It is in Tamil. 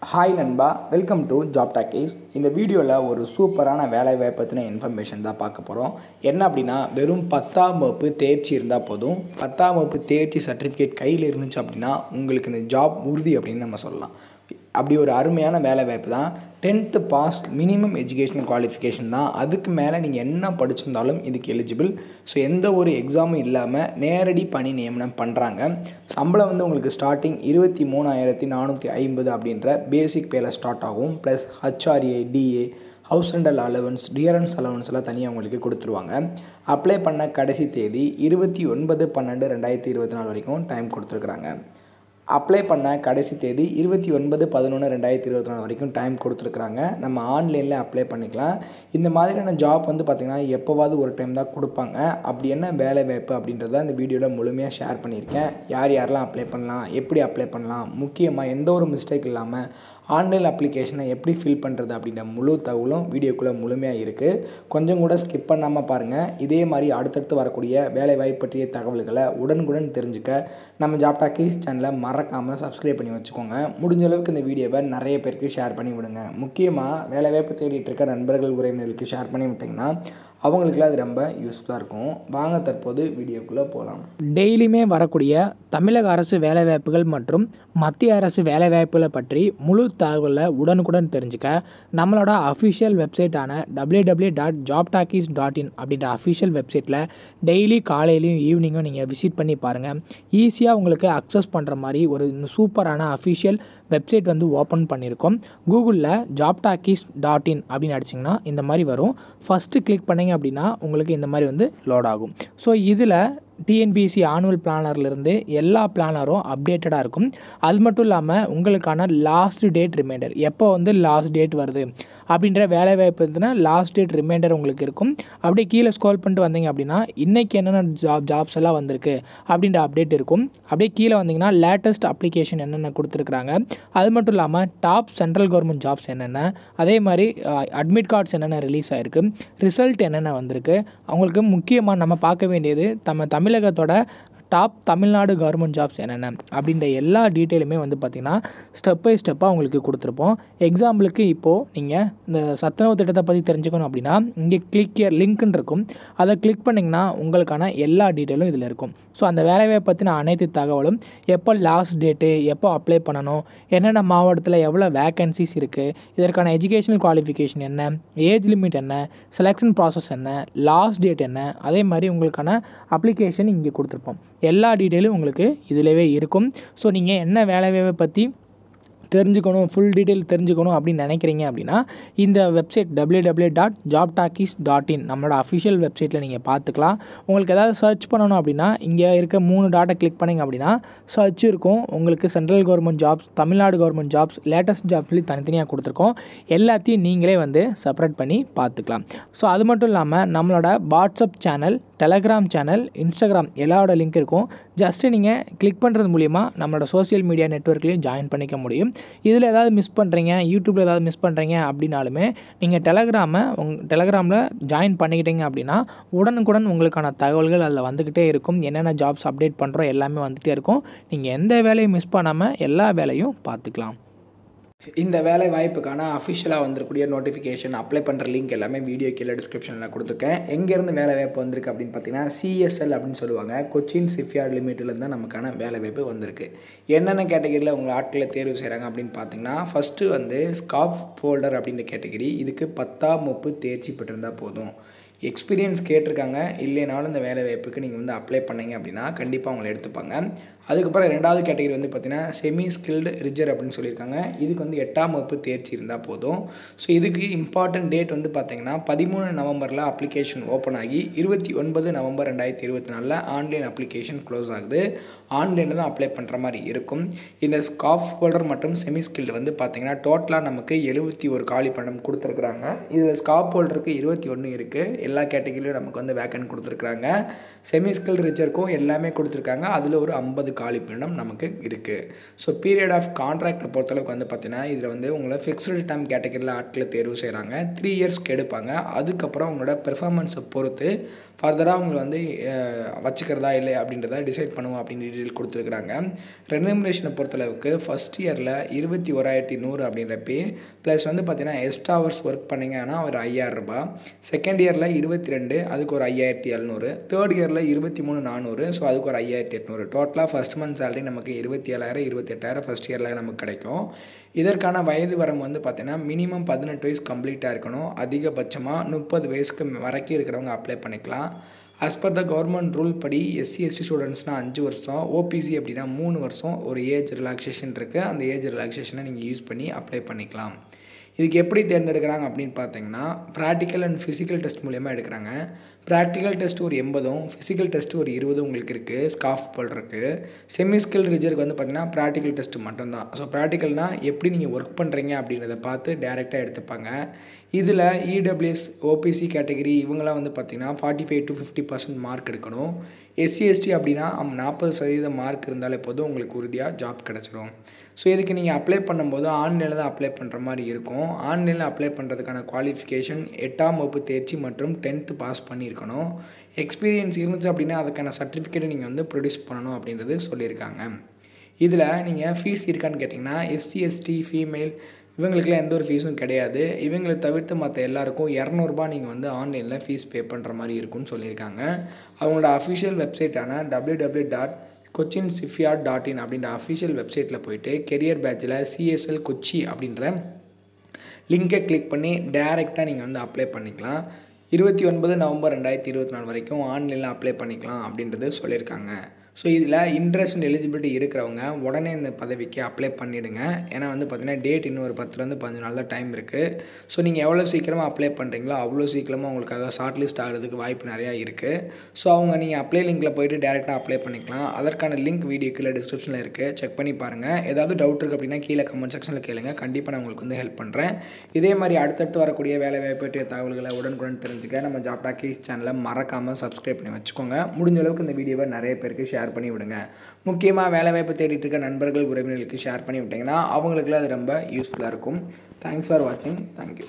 ஹாய் நண்பா, வெல்கம் டு ஜாப் டாக்கீஸ். இந்த வீடியோவில் ஒரு சூப்பரான வேலைவாய்ப்பு பற்றின இன்ஃபர்மேஷன் தான் பார்க்க போகிறோம். என்ன அப்படின்னா, வெறும் 10ஆம் வகுப்பு தேர்ச்சி இருந்தால் போதும். 10ஆம் வகுப்பு தேர்ச்சி சர்டிஃபிகேட் கையில் இருந்துச்சு அப்படின்னா உங்களுக்கு இந்த ஜாப் உறுதி அப்படின்னு நம்ம சொல்லலாம். அப்படி ஒரு அருமையான வேலைவாய்ப்பு தான். 10th pass minimum educational qualification தான். அதுக்கு மேலே நீங்கள் என்ன படிச்சிருந்தாலும் இதுக்கு எலிஜிபிள். ஸோ எந்த ஒரு எக்ஸாமும் இல்லாமல் நேரடி பணி நியமனம் பண்ணுறாங்க. சம்பளம் உங்களுக்கு ஸ்டார்டிங் 23,450 அப்படின்ற பேசிக் பேல ஸ்டார்ட் ஆகும். Plus HRA, DA, house rental allowance, dearness அலவன்ஸ்லாம் தனியாக உங்களுக்கு கொடுத்துருவாங்க. அப்ளை பண்ண கடைசி தேதி 29/12/2024 வரைக்கும் டைம் கொடுத்துருக்குறாங்க. அப்ளை பண்ண கடைசி தேதி 29/11/2024 வரைக்கும் டைம் கொடுத்துருக்குறாங்க. நம்ம ஆன்லைனில் அப்ளை பண்ணிக்கலாம். இந்த மாதிரியான ஜாப் பார்த்திங்கன்னா எப்போவாவது ஒரு டைம் தான் கொடுப்பாங்க. அப்படி என்ன வேலை வாய்ப்பு அப்படின்றத இந்த வீடியோவில் முழுமையாக ஷேர் பண்ணியிருக்கேன். யாரெல்லாம் அப்ளை பண்ணலாம், எப்படி அப்ளை பண்ணலாம், முக்கியமாக எந்த ஒரு மிஸ்டேக் இல்லாமல் ஆன்லைன் அப்ளிகேஷனை எப்படி ஃபில் பண்ணுறது அப்படின்ற முழு தகவலும் வீடியோக்குள்ளே முழுமையாக இருக்குது. கொஞ்சம் கூட ஸ்கிப் பண்ணாமல் பாருங்கள். இதே மாதிரி அடுத்தடுத்து வரக்கூடிய வேலைவாய்ப்பு பற்றிய தகவல்களை உடனுக்குடன் தெரிஞ்சுக்க நம்ம ஜாப் டாக்கீஸ் சேனலை மறக்காமல் சப்ஸ்கிரைப் பண்ணி வச்சுக்கோங்க. முடிஞ்ச அளவுக்கு இந்த வீடியோவை நிறைய பேருக்கு ஷேர் பண்ணி விடுங்க. முக்கியமாக வேலைவாய்ப்பு தேடிட்டு இருக்க நண்பர்கள் உறவினர்களுக்கு ஷேர் பண்ணி விட்டிங்கன்னா அவங்களுக்குலாம் அது ரொம்ப யூஸ்ஃபுல்லாக இருக்கும். வாங்க தற்போது வீடியோக்குள்ளே போகலாம். டெய்லியுமே வரக்கூடிய தமிழக அரசு வேலைவாய்ப்புகள் மற்றும் மத்திய அரசு வேலைவாய்ப்புகளை பற்றி முழு தகவலை உடனுக்குடன் தெரிஞ்சுக்க நம்மளோட அஃபிஷியல் வெப்சைட்டான www.jobtalkies.in அப்படின்ற அஃபிஷியல் வெப்சைட்டில் டெய்லி காலையிலையும் ஈவினிங்கும் நீங்கள் விசிட் பண்ணி பாருங்கள். ஈஸியாக உங்களுக்கு அக்சஸ் பண்ணுற மாதிரி ஒரு சூப்பரான அஃபிஷியல் வெப்சைட் ஓப்பன் பண்ணியிருக்கோம். கூகுளில் jobtalkies.in அப்படின்னு அடிச்சிங்கன்னா இந்த மாதிரி வரும். ஃபஸ்ட்டு கிளிக் பண்ணிங்க அப்படின்னா உங்களுக்கு இந்த மாதிரி லோட் ஆகும். ஸோ இதில் டிஎன்பிஎஸ்சி ஆனுவல் பிளானர்லேருந்து எல்லா பிளானரும் அப்டேட்டடாக இருக்கும். அது மட்டும் இல்லாமல் உங்களுக்கான லாஸ்ட் டேட் ரிமைண்டர், எப்போ லாஸ்ட் டேட் வருது அப்படின்ற வேலைவாய்ப்பு லாஸ்ட் டேட் ரிமைண்டர் உங்களுக்கு இருக்கும். அப்படியே கீழே ஸ்க்ரோல் பண்ணிட்டு வந்தீங்க அப்படின்னா இன்றைக்கி என்னென்ன ஜாப்ஸ் எல்லாம் வந்திருக்கு அப்படின்ற அப்டேட் இருக்கும். அப்படியே கீழே வந்தீங்கன்னா லேட்டஸ்ட் அப்ளிகேஷன் என்னென்ன கொடுத்துருக்குறாங்க, அது மட்டும் இல்லாமல் டாப் சென்ட்ரல் கவர்மெண்ட் ஜாப்ஸ் என்னென்ன, அதே மாதிரி அட்மிட் கார்ட்ஸ் என்னென்ன ரிலீஸ் ஆகிருக்கு, ரிசல்ட் என்னென்ன வந்திருக்கு. அவங்களுக்கு முக்கியமாக நம்ம பார்க்க வேண்டியது தமிழகத்தோட டாப் தமிழ்நாடு கவர்மெண்ட் ஜாப்ஸ் என்னென்ன அப்படின்ற எல்லா டீட்டெயிலுமே பார்த்திங்கன்னா ஸ்டெப் பை ஸ்டெப்பாக உங்களுக்கு கொடுத்துருப்போம். எக்ஸாம்பிளுக்கு இப்போது நீங்கள் இந்த சத்துணவு திட்டத்தை பற்றி தெரிஞ்சுக்கணும் அப்படின்னா இங்கே கிளிக் இயர் லிங்க்னு இருக்கும். அதை கிளிக் பண்ணிங்கன்னா உங்களுக்கான எல்லா டீட்டெயிலும் இதில் இருக்கும். ஸோ அந்த வேலையை பற்றின அனைத்து தகவலும், எப்போ லாஸ்ட் டேட்டு, எப்போ அப்ளை பண்ணணும், என்னென்ன மாவட்டத்தில் எவ்வளோ வேக்கன்சிஸ் இருக்குது, இதற்கான எஜுகேஷனல் குவாலிஃபிகேஷன் என்ன, ஏஜ் லிமிட் என்ன, செலெக்ஷன் ப்ராசஸ் என்ன, லாஸ்ட் டேட் என்ன, அதே மாதிரி உங்களுக்கான அப்ளிகேஷன் இங்கே கொடுத்துருப்போம். எல்லா டீட்டெயிலும் உங்களுக்கு இதிலவே இருக்கும். ஸோ நீங்கள் என்ன வேலைவாய்ப்பை பற்றி தெரிஞ்சுக்கணும், ஃபுல் டீட்டெயில் தெரிஞ்சுக்கணும் அப்படின்னு நினைக்கிறீங்க அப்படின்னா இந்த வெப்சைட் www.jobtalkies.in நம்மளோட அஃபிஷியல் வெப்சைட்டில் நீங்கள் பார்த்துக்கலாம். உங்களுக்கு ஏதாவது சர்ச் பண்ணணும் அப்படின்னா இங்கே இருக்க 3 டாட்டை கிளிக் பண்ணிங்க அப்படின்னா சர்ச் இருக்கும். உங்களுக்கு central government jobs, Tamil Nadu government jobs, latest jobs சொல்லி தனித்தனியாக கொடுத்துருக்கோம். எல்லாத்தையும் நீங்களே செப்பரேட் பண்ணி பார்த்துக்கலாம். ஸோ அது மட்டும் இல்லாமல் நம்மளோட WhatsApp channel, Telegram channel, Instagram எல்லாரோட லிங்க் இருக்கும். ஜஸ்ட்டு நீங்கள் கிளிக் பண்ணுறது மூலிமா நம்மளோட சோஷியல் மீடியா நெட்வொர்க்லேயும் ஜாயின் பண்ணிக்க முடியும். இதில் ஏதாவது மிஸ் பண்ணுறீங்க, யூடியூப்பில் ஏதாவது மிஸ் பண்ணுறீங்க அப்படின்னாலுமே நீங்கள் டெலகிராமில் ஜாயின் பண்ணிக்கிட்டீங்க அப்படின்னா உடனுக்குடன் உங்களுக்கான தகவல்கள் அதில் வந்துக்கிட்டே இருக்கும். என்னென்ன ஜாப்ஸ் அப்டேட் பண்ணுறோம் எல்லாமே வந்துகிட்டே இருக்கும். நீங்கள் எந்த வேலையும் மிஸ் பண்ணாமல் எல்லா வேலையும் பார்த்துக்கலாம். இந்த வேலை வாய்ப்புக்கான அஃபிஷியலாக வந்திருக்கூடிய நோட்டிஃபிகேஷன், அப்ளை பண்ணுற லிங்க் எல்லாமே வீடியோ கீழே டிஸ்கிரிப்ஷனில் கொடுத்துருக்கேன். எங்கேருந்து வேலை வாய்ப்பு வந்திருக்கு அப்படின்னு பார்த்தீங்கன்னா சிஎஸ்எல் அப்படின்னு சொல்லுவாங்க, கொச்சின் ஷிப்யார்ட் லிமிட்டிலேருந்து தான் நமக்கான வேலை வாய்ப்பு வந்திருக்கு. என்னென்ன கேட்டகரியில் உங்களை ஆட்களை தேர்வு செய்கிறாங்க அப்படின்னு பார்த்தீங்கன்னா ஃபஸ்ட்டு ஸ்காஃப் ஃபோல்டர் அப்படின்ற கேட்டகரி. இதுக்கு 10ஆம் வகுப்பு தேர்ச்சி பெற்றிருந்தால் போதும். எக்ஸ்பீரியன்ஸ் கேட்டிருக்காங்க. இல்லைனாலும் இந்த வேலை வாய்ப்புக்கு நீங்கள் அப்ளை பண்ணிங்க அப்படின்னா கண்டிப்பாக அவங்களை எடுத்துப்பாங்க. அதுக்கப்புறம் 2வது கேட்டகரி பார்த்தீங்கன்னா செமி ஸ்கில்டு ரிஜர் அப்படின்னு சொல்லியிருக்காங்க. இதுக்கு 8ஆம் வகுப்பு தேர்ச்சி இருந்தால் போதும். ஸோ இதுக்கு இம்பார்ட்டன்ட் டேட் பார்த்தீங்கன்னா 13 நவம்பரில் அப்ளிகேஷன் ஓப்பன் ஆகி 29 நவம்பர் 2024 ஆன்லைன் அப்ளிகேஷன் க்ளோஸ் ஆகுது. ஆன்லைனில் தான் அப்ளை பண்ணுற மாதிரி இருக்கும். இந்த ஸ்காஃப் ஹோல்டர் மற்றும் செமி ஸ்கில்டு பார்த்தீங்கன்னா டோட்டலாக நமக்கு 71 காலி பணம் கொடுத்துருக்குறாங்க. இதில் ஸ்காஃப் ஹோல்டருக்கு 21 இருக்குது. எல்லா கேட்டகரியிலும் நமக்கு வேக்கன்ட் கொடுத்துருக்குறாங்க. செமி ஸ்கில்டு ரிஜருக்கும் எல்லாமே கொடுத்துருக்காங்க. அதில் ஒரு 50 காலி பணியிடம் நமக்கு இருக்குது. ஸோ பீரியட் ஆஃப் கான்ட்ராக்டை பொறுத்தளவுக்கு வந்து பார்த்தீங்கன்னா இதில் வந்து உங்களை ஃபிக்ஸ்டு டைம் கேட்டகரியில் ஆட்களை தேர்வு செய்கிறாங்க. 3 இயர்ஸ்க்கு எடுப்பாங்க. அதுக்கப்புறம் உங்களோட பெர்ஃபார்மன்ஸை பொறுத்து ஃபர்தராக உங்களை வந்து வச்சுக்கிறதா இல்லை அப்படின்றத டிசைட் பண்ணுவோம் அப்படின்னு டீட்டெயில் கொடுத்துருக்குறாங்க. ரெம்யூனரேஷனை பொறுத்தளவுக்கு ஃபஸ்ட் இயரில் 21,100 அப்படின்ற பே ப்ளஸ் வந்து பார்த்தீங்கன்னா எக்ஸ்ட்ரா ஹவர்ஸ் ஒர்க் பண்ணிங்கன்னா ஒரு 5,000 ரூபாய். செகண்ட் இயரில் 22 அதுக்கு ஒரு 5,700. தேர்ட் இயரில் 23,400 ஸோ அதுக்கு ஒரு 5,800. டோட்டலாக ஃபஸ்ட் மந்த் சேலரி நமக்கு 27,000 28,000 ஃபஸ்ட் இயரில் நமக்கு கிடைக்கும். இதற்கான வயது வரம்பு வந்து பார்த்தீங்கன்னா மினிமம் 18 வயசு கம்ப்ளீட்டாக இருக்கணும். அதிகபட்சமாக 30 வயசுக்கு வரைக்கும் இருக்கிறவங்க அப்ளை பண்ணிக்கலாம். As per the government rule படி SC/ST ஸ்டூடெண்ட்ஸ்னால் 5 வருஷம், OPC அப்படின்னா 3 வருஷம் ஒரு ஏஜ் ரிலாக்ஸேஷன் இருக்குது. அந்த ஏஜ் ரிலாக்ஸேஷனை நீங்கள் யூஸ் பண்ணி அப்ளை பண்ணிக்கலாம். இதுக்கு எப்படி தேர்ந்தெடுக்கிறாங்க அப்படின்னு பார்த்தீங்கன்னா ப்ராக்டிக்கல் அண்ட் ஃபிசிக்கல் டெஸ்ட் மூலிமா எடுக்கிறாங்க. ப்ராக்டிக்கல் டெஸ்ட் ஒரு 80, ஃபிசிக்கல் டெஸ்ட் ஒரு 20 உங்களுக்கு இருக்குது. ஸ்காஃப் போல்றதுக்கு செமி ஸ்கில் ரிஜருக்கு வந்து பார்த்திங்கன்னா ப்ராக்டிக்கல் டெஸ்ட்டு மட்டும்தான். ஸோ ப்ராக்டிக்கல்னால் எப்படி நீங்கள் ஒர்க் பண்ணுறீங்க அப்படின்றத பார்த்து டேரெக்டாக எடுத்துப்பாங்க. இதில் EWS OPC கேட்டகரி இவங்களாம் வந்து பார்த்திங்கன்னா 45 to 50% மார்க் எடுக்கணும். SC/ST அப்படின்னா 40% மார்க் இருந்தாலே போதும் உங்களுக்கு உறுதியாக ஜாப் கிடச்சிரும். ஸோ இதுக்கு நீங்கள் அப்ளை பண்ணும்போது ஆன்லைனில் தான் அப்ளை பண்ணுற மாதிரி இருக்கும். ஆன்லைனில் அப்ளை பண்ணுறதுக்கான குவாலிஃபிகேஷன் 8ஆம் வகுப்பு தேர்ச்சி மற்றும் 10th பாஸ் பண்ணியிருக்கணும். எக்ஸ்பீரியன்ஸ் இருந்துச்சு அப்படின்னா அதுக்கான சர்டிஃபிகேட்டை நீங்கள் வந்து ப்ரொடியூஸ் பண்ணணும் அப்படின்றது சொல்லியிருக்காங்க. இதில் நீங்கள் ஃபீஸ் இருக்கான்னு கேட்டிங்கன்னா SC/ST ஃபீமேல் இவங்களுக்குலாம் எந்த ஒரு ஃபீஸும் கிடையாது. இவங்களை தவிர்த்து மற்ற எல்லாருக்கும் 200 நீங்கள் வந்து ஆன்லைனில் ஃபீஸ் பே பண்ணுற மாதிரி இருக்குன்னு சொல்லியிருக்காங்க. அவங்களோட அஃபிஷியல் வெப்சைட்டான www.cochinshipyard.in அப்படின்ற அஃபிஷியல் வெப்சைட்டில் போயிட்டு கெரியர் பேட்சில் CSL கொச்சி அப்படின்ற லிங்கை கிளிக் பண்ணி டேரெக்டாக நீங்கள் வந்து அப்ளை பண்ணிக்கலாம். 29 நவம்பர் 2024 வரைக்கும் ஆன்லைனில் அப்ளை பண்ணிக்கலாம் அப்படின்றது சொல்லியிருக்காங்க. ஸோ இதில் இன்ட்ரெஸ்ட் அண்ட் எலிஜிபிலிட்டி இருக்கிறவங்க உடனே இந்த பதவிக்கு அப்ளை பண்ணிவிடுங்க. ஏன்னா வந்து பார்த்திங்கன்னா டேட் இன்னும் ஒரு 10 15 நாள் தான் டைம் இருக்குது. ஸோ நீங்கள் எவ்வளோ சீக்கிரமாக அப்ளை பண்ணுறீங்களோ அவ்வளோ சீக்கிரமாக உங்களுக்காக ஷார்ட் லிஸ்ட் ஆகிறதுக்கு வாய்ப்பு நிறையா இருக்குது. ஸோ நீங்கள் அப்ளை லிங்க்கில் போய்ட்டு டேரெக்டாக அப்ளை பண்ணிக்கலாம். அதற்கான லிங்க் வீடியோ கீழே டிஸ்கிரிப்ஷனில் இருக்குது, செக் பண்ணி பாருங்கள். ஏதாவது டவுட் இருக்குது அப்படின்னா கீழே கமெண்ட் செக்ஷனில் கேளுங்க. கண்டிப்பாக நான் உங்களுக்கு வந்து ஹெல்ப் பண்ணுறேன். இதே மாதிரி அடுத்தடுத்து வரக்கூடிய வேலை வாய்ப்பு பற்றிய தகவல்களை உடனுக்குடன் தெரிஞ்சுக்க நம்ம ஜாப் டாக்கீஸ் சேனலை மறக்காமல் சப்ஸ்கிரைப் பண்ணி வச்சுக்கோங்க. முடிஞ்ச அளவுக்கு இந்த வீடியோவை நிறைய பேருக்கு ஷேர் பண்ணி விடுங்க. முக்கியமாக வேலை வாய்ப்பு தேடிட்டு இருக்க நண்பர்கள் உறவினர்களுக்கு ஷேர் பண்ணி விட்டிங்கன்னா அவங்களுக்குலாம் அது ரொம்ப யூஸ்ஃபுல்லாக இருக்கும். தேங்க்ஸ் ஃபார் வாட்சிங். தேங்க்யூ.